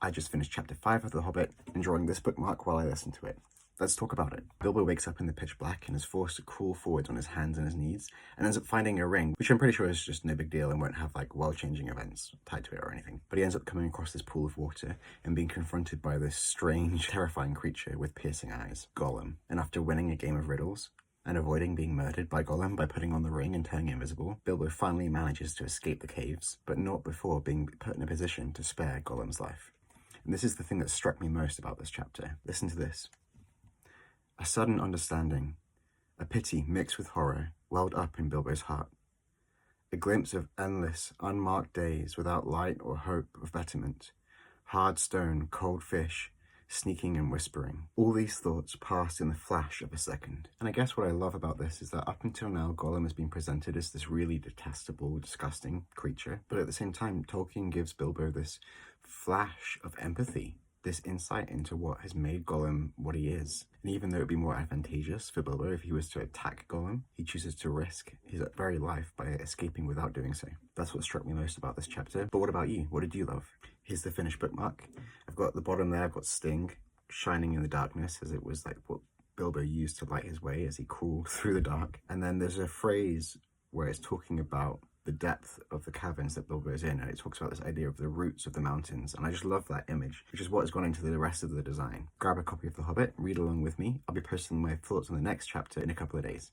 I just finished chapter 5 of The Hobbit, enjoying this bookmark while I listen to it. Let's talk about it. Bilbo wakes up in the pitch black and is forced to crawl forwards on his hands and his knees, and ends up finding a ring, which I'm pretty sure is just no big deal and won't have like world-changing events tied to it or anything. But he ends up coming across this pool of water and being confronted by this strange, terrifying creature with piercing eyes, Gollum. And after winning a game of riddles, and avoiding being murdered by Gollum by putting on the ring and turning invisible, Bilbo finally manages to escape the caves, but not before being put in a position to spare Gollum's life. And this is the thing that struck me most about this chapter. Listen to this. A sudden understanding, a pity mixed with horror, welled up in Bilbo's heart. A glimpse of endless, unmarked days without light or hope of betterment. Hard stone, cold fish, sneaking and whispering. All these thoughts passed in the flash of a second. And I guess what I love about this is that up until now, Gollum has been presented as this really detestable, disgusting creature. But at the same time, Tolkien gives Bilbo this flash of empathy, this insight into what has made Gollum what he is. And even though it would be more advantageous for Bilbo if he was to attack Gollum, he chooses to risk his very life by escaping without doing so. That's what struck me most about this chapter. But what about you? What did you love? Here's the finished bookmark. I've got at the bottom there, I've got Sting shining in the darkness, as it was like what Bilbo used to light his way as he crawled through the dark. And then there's a phrase where it's talking about the depth of the caverns that Bilbo is in, and it talks about this idea of the roots of the mountains, and I just love that image, which is what has gone into the rest of the design. Grab a copy of The Hobbit, read along with me. I'll be posting my thoughts on the next chapter in a couple of days.